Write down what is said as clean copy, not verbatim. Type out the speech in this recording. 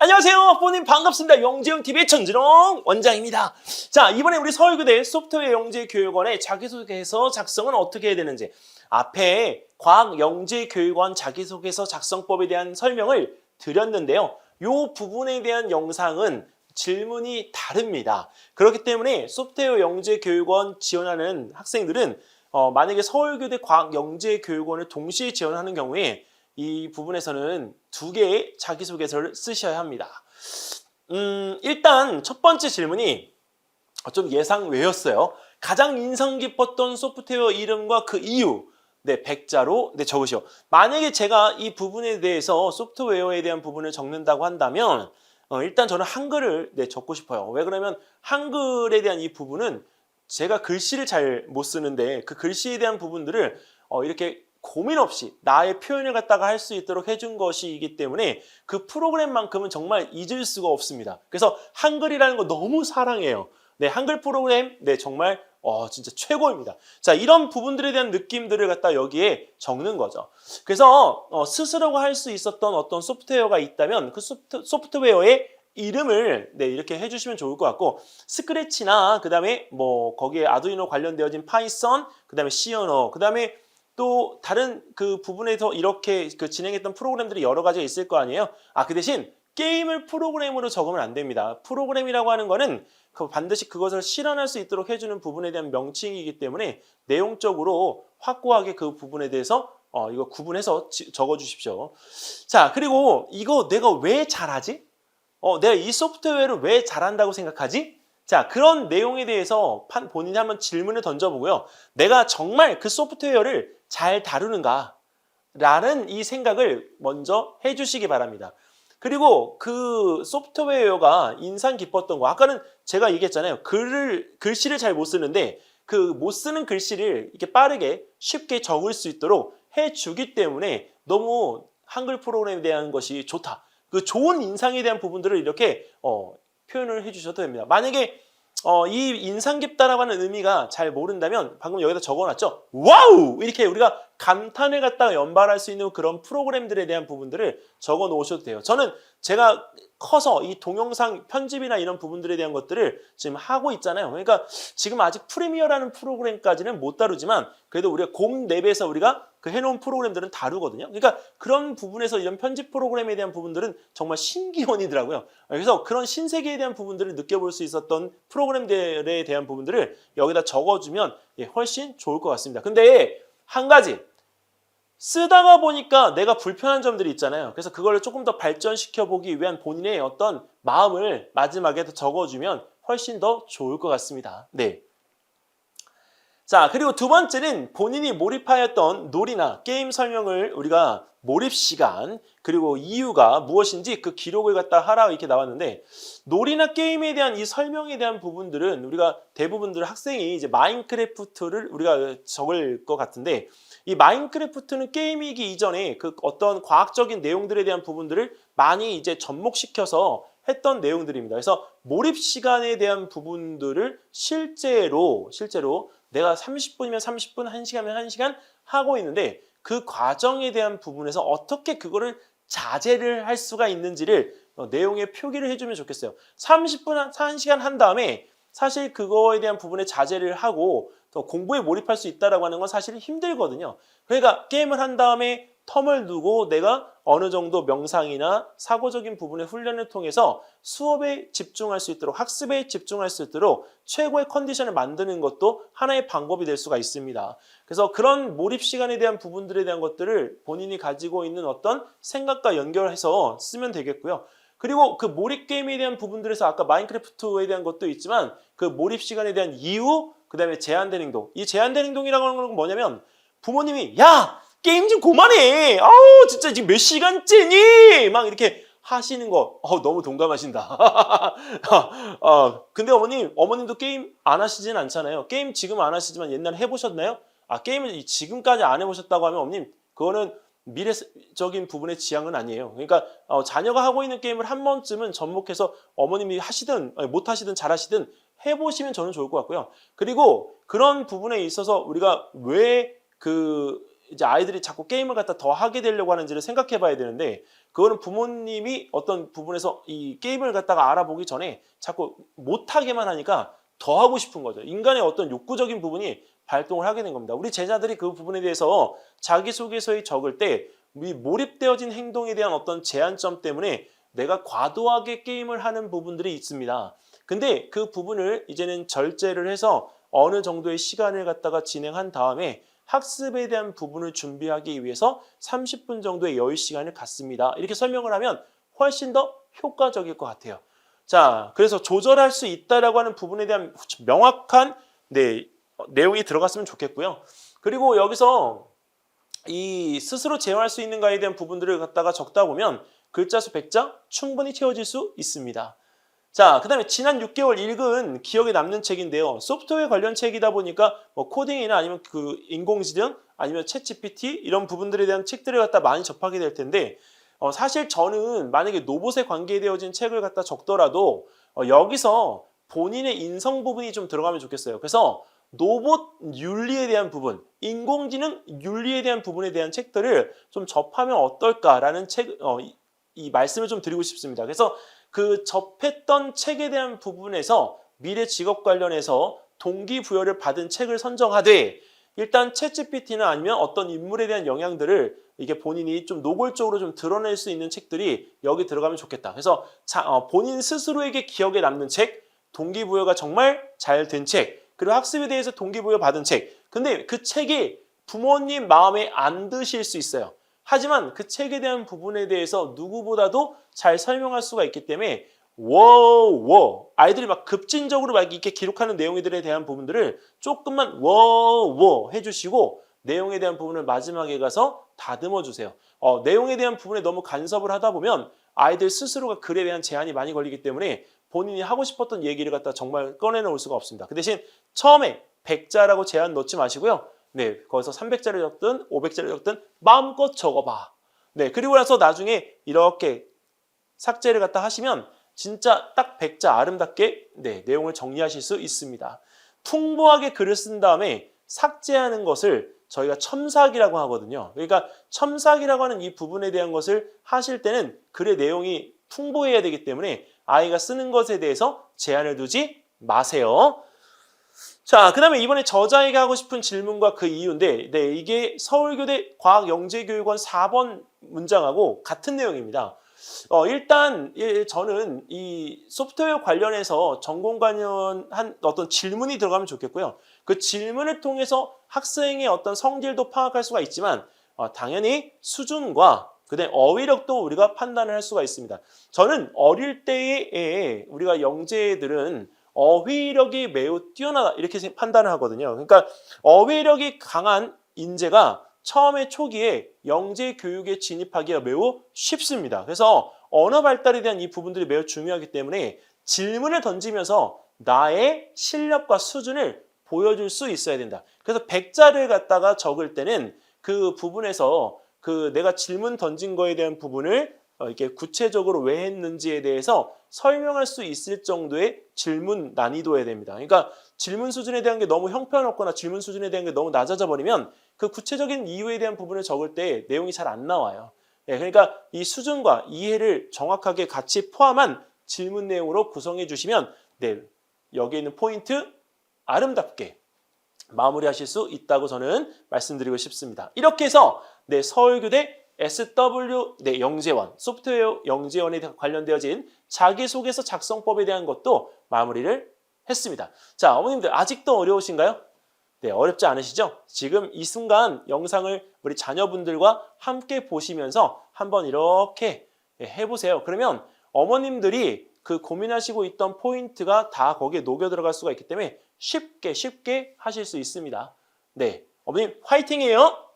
안녕하세요. 부모님 반갑습니다. 영재형TV의 전진홍 원장입니다. 자, 이번에 우리 서울교대 소프트웨어 영재교육원의 자기소개서 작성은 어떻게 해야 되는지 앞에 과학영재교육원 자기소개서 작성법에 대한 설명을 드렸는데요. 이 부분에 대한 영상은 질문이 다릅니다. 그렇기 때문에 소프트웨어 영재교육원 지원하는 학생들은 만약에 서울교대 과학영재교육원을 동시에 지원하는 경우에 이 부분에서는 두 개의 자기소개서를 쓰셔야 합니다. 일단 첫 번째 질문이 좀 예상 외였어요. 가장 인상 깊었던 소프트웨어 이름과 그 이유. 네, 백자로 적으시오. 만약에 제가 이 부분에 대해서 소프트웨어에 대한 부분을 적는다고 한다면 일단 저는 한글을 적고 싶어요. 왜 그러면 한글에 대한 이 부분은 제가 글씨를 잘 못 쓰는데 그 글씨에 대한 부분들을 이렇게 고민 없이 나의 표현을 갖다가 할 수 있도록 해준 것이기 때문에 그 프로그램만큼은 정말 잊을 수가 없습니다. 그래서 한글이라는 거 너무 사랑해요. 네, 한글 프로그램 정말 진짜 최고입니다. 자, 이런 부분들에 대한 느낌들을 갖다 여기에 적는 거죠. 그래서 스스로가 할 수 있었던 어떤 소프트웨어가 있다면 그 소프트웨어의 이름을 이렇게 해주시면 좋을 것 같고, 스크래치나 그 다음에 뭐 거기에 아두이노 관련되어진 파이썬, 그 다음에 C 언어, 그 다음에 또 다른 그 부분에서 이렇게 진행했던 프로그램들이 여러 가지가 있을 거 아니에요. 그 대신 게임을 프로그램으로 적으면 안 됩니다. 프로그램이라고 하는 거는 반드시 그것을 실현할 수 있도록 해주는 부분에 대한 명칭이기 때문에 내용적으로 확고하게 그 부분에 대해서 이거 구분해서 적어 주십시오. 자, 그리고 이거 내가 왜 잘하지? 내가 이 소프트웨어를 왜 잘한다고 생각하지? 자, 그런 내용에 대해서 본인이 한번 질문을 던져보고요. 내가 정말 그 소프트웨어를 잘 다루는가? 라는 이 생각을 먼저 해주시기 바랍니다. 그리고 그 소프트웨어가 인상 깊었던 거, 아까는 제가 얘기했잖아요. 글씨를 잘 못 쓰는데 그 못 쓰는 글씨를 이렇게 빠르게 쉽게 적을 수 있도록 해주기 때문에 너무 한글 프로그램에 대한 것이 좋다. 그 좋은 인상에 대한 부분들을 이렇게 표현을 해주셔도 됩니다. 만약에 이 인상 깊다라고 하는 의미가 잘 모른다면 방금 여기다 적어놨죠? 와우! 이렇게 우리가 감탄을 갖다가 연발할 수 있는 그런 프로그램들에 대한 부분들을 적어 놓으셔도 돼요. 저는 제가 커서 이 동영상 편집이나 이런 부분들에 대한 것들을 지금 하고 있잖아요. 그러니까 지금 아직 프리미어라는 프로그램까지는 못 다루지만 그래도 우리가 곰랩에서 우리가 그 해놓은 프로그램들은 다루거든요. 그러니까 그런 부분에서 이런 편집 프로그램에 대한 부분들은 정말 신기원이더라고요. 그래서 그런 신세계에 대한 부분들을 느껴볼 수 있었던 프로그램들에 대한 부분들을 여기다 적어주면 훨씬 좋을 것 같습니다. 근데 한 가지 쓰다가 보니까 내가 불편한 점들이 있잖아요. 그래서 그걸 조금 더 발전시켜 보기 위한 본인의 어떤 마음을 마지막에 적어주면 훨씬 더 좋을 것 같습니다. 네. 자, 그리고 두 번째는 본인이 몰입하였던 놀이나 게임 설명을 우리가 몰입 시간 그리고 이유가 무엇인지 그 기록을 갖다 하라 이렇게 나왔는데, 놀이나 게임에 대한 이 설명에 대한 부분들은 우리가 대부분들 학생이 이제 마인크래프트를 우리가 적을 것 같은데, 이 마인크래프트는 게임이기 이전에 그 어떤 과학적인 내용들에 대한 부분들을 많이 이제 접목시켜서 했던 내용들입니다. 그래서 몰입 시간에 대한 부분들을 실제로 내가 30분이면 30분, 1시간이면 1시간 하고 있는데 그 과정에 대한 부분에서 어떻게 그거를 자제를 할 수가 있는지를 내용에 표기를 해주면 좋겠어요. 30분, 1시간 한 다음에 사실 그거에 대한 부분에 자제를 하고 또 공부에 몰입할 수 있다는 건 사실 힘들거든요. 그러니까 게임을 한 다음에 텀을 두고 내가 어느 정도 명상이나 사고적인 부분의 훈련을 통해서 수업에 집중할 수 있도록, 학습에 집중할 수 있도록 최고의 컨디션을 만드는 것도 하나의 방법이 될 수가 있습니다. 그래서 그런 몰입 시간에 대한 부분들에 대한 것들을 본인이 가지고 있는 어떤 생각과 연결해서 쓰면 되겠고요. 그리고 그 몰입 게임에 대한 부분들에서 아까 마인크래프트에 대한 것도 있지만 그 몰입 시간에 대한 이유, 그 다음에 제한된 행동. 이 제한된 행동이라고 하는 건 뭐냐면 부모님이 야! 게임 좀 그만해! 아우 진짜 지금 몇 시간째니! 막 이렇게 하시는 거 너무 동감하신다. 근데 어머님도 게임 안 하시진 않잖아요. 게임 지금 안 하시지만 옛날에 해보셨나요? 게임을 지금까지 안 해보셨다고 하면 어머님 그거는 미래적인 부분의 지향은 아니에요. 그러니까 자녀가 하고 있는 게임을 한 번쯤은 접목해서 어머님이 하시든 못 하시든 잘 하시든 해보시면 저는 좋을 것 같고요. 그리고 그런 부분에 있어서 우리가 왜 이제 아이들이 자꾸 게임을 갖다 더 하게 되려고 하는지를 생각해 봐야 되는데, 그거는 부모님이 어떤 부분에서 이 게임을 갖다가 알아보기 전에 자꾸 못하게만 하니까 더 하고 싶은 거죠. 인간의 어떤 욕구적인 부분이 발동을 하게 된 겁니다. 우리 제자들이 그 부분에 대해서 자기소개서에 적을 때 이 몰입되어진 행동에 대한 어떤 제한점 때문에 내가 과도하게 게임을 하는 부분들이 있습니다. 근데 그 부분을 이제는 절제를 해서 어느 정도의 시간을 갖다가 진행한 다음에 학습에 대한 부분을 준비하기 위해서 30분 정도의 여유 시간을 갖습니다. 이렇게 설명을 하면 훨씬 더 효과적일 것 같아요. 자, 그래서 조절할 수 있다라고 하는 부분에 대한 명확한 내용이 들어갔으면 좋겠고요. 그리고 여기서 이 스스로 제어할 수 있는가에 대한 부분들을 갖다가 적다 보면 글자 수 100자 충분히 채워질 수 있습니다. 자, 그 다음에 지난 6개월 읽은 기억에 남는 책인데요. 소프트웨어 관련 책이다 보니까 뭐 코딩이나 아니면 그 인공지능 아니면 챗GPT 이런 부분들에 대한 책들을 갖다 많이 접하게 될 텐데 사실 저는 만약에 로봇에 관계되어진 책을 갖다 적더라도 여기서 본인의 인성 부분이 좀 들어가면 좋겠어요. 그래서 로봇 윤리에 대한 부분, 인공지능 윤리에 대한 부분에 대한 책들을 좀 접하면 어떨까라는 이 말씀을 좀 드리고 싶습니다. 그래서 그 접했던 책에 대한 부분에서 미래 직업 관련해서 동기부여를 받은 책을 선정하되 일단 챗GPT나 아니면 어떤 인물에 대한 영향들을 이게 본인이 좀 노골적으로 좀 드러낼 수 있는 책들이 여기 들어가면 좋겠다. 그래서 본인 스스로에게 기억에 남는 책, 동기부여가 정말 잘 된 책, 그리고 학습에 대해서 동기부여 받은 책. 근데 그 책이 부모님 마음에 안 드실 수 있어요. 하지만 그 책에 대한 부분에 대해서 누구보다도 잘 설명할 수가 있기 때문에 아이들이 막 급진적으로 막 이렇게 기록하는 내용들에 대한 부분들을 조금만 해주시고 내용에 대한 부분을 마지막에 가서 다듬어 주세요. 내용에 대한 부분에 너무 간섭을 하다 보면 아이들 스스로가 글에 대한 제한이 많이 걸리기 때문에 본인이 하고 싶었던 얘기를 갖다 정말 꺼내놓을 수가 없습니다. 그 대신 처음에 100자라고 제한 넣지 마시고요. 네, 거기서 300자를 적든 500자를 적든 마음껏 적어봐. 네, 그리고 나서 나중에 이렇게 삭제를 갖다 하시면 진짜 딱 100자 아름답게 내용을 정리하실 수 있습니다. 풍부하게 글을 쓴 다음에 삭제하는 것을 저희가 첨삭이라고 하거든요. 그러니까 첨삭이라고 하는 이 부분에 대한 것을 하실 때는 글의 내용이 풍부해야 되기 때문에 아이가 쓰는 것에 대해서 제한을 두지 마세요. 자, 그 다음에 이번에 저자에게 하고 싶은 질문과 그 이유인데 이게 서울교대 과학영재교육원 4번 문장하고 같은 내용입니다. 일단 저는 이 소프트웨어 관련해서 전공 관련한 어떤 질문이 들어가면 좋겠고요. 그 질문을 통해서 학생의 어떤 성질도 파악할 수가 있지만 당연히 수준과 그다음에 어휘력도 우리가 판단을 할 수가 있습니다. 저는 어릴 때에 우리가 영재들은 어휘력이 매우 뛰어나다 이렇게 판단을 하거든요. 그러니까 어휘력이 강한 인재가 처음에 초기에 영재 교육에 진입하기가 매우 쉽습니다. 그래서 언어 발달에 대한 이 부분들이 매우 중요하기 때문에 질문을 던지면서 나의 실력과 수준을 보여줄 수 있어야 된다. 그래서 100자를 갖다가 적을 때는 그 부분에서 그 내가 질문 던진 거에 대한 부분을 이렇게 구체적으로 왜 했는지에 대해서 설명할 수 있을 정도의 질문 난이도여야 됩니다. 그러니까 질문 수준에 대한 게 너무 형편없거나 질문 수준에 대한 게 너무 낮아져 버리면 그 구체적인 이유에 대한 부분을 적을 때 내용이 잘 안 나와요. 그러니까 이 수준과 이해를 정확하게 같이 포함한 질문 내용으로 구성해 주시면 여기에 있는 포인트 아름답게 마무리하실 수 있다고 저는 말씀드리고 싶습니다. 이렇게 해서 서울교대 SW 영재원, 소프트웨어 영재원에 관련되어진 자기소개서 작성법에 대한 것도 마무리를 했습니다. 자, 어머님들 아직도 어려우신가요? 네, 어렵지 않으시죠? 지금 이 순간 영상을 우리 자녀분들과 함께 보시면서 한번 이렇게 해보세요. 그러면 어머님들이 그 고민하시고 있던 포인트가 다 거기에 녹여 들어갈 수가 있기 때문에 쉽게 하실 수 있습니다. 네, 어머님 화이팅이에요.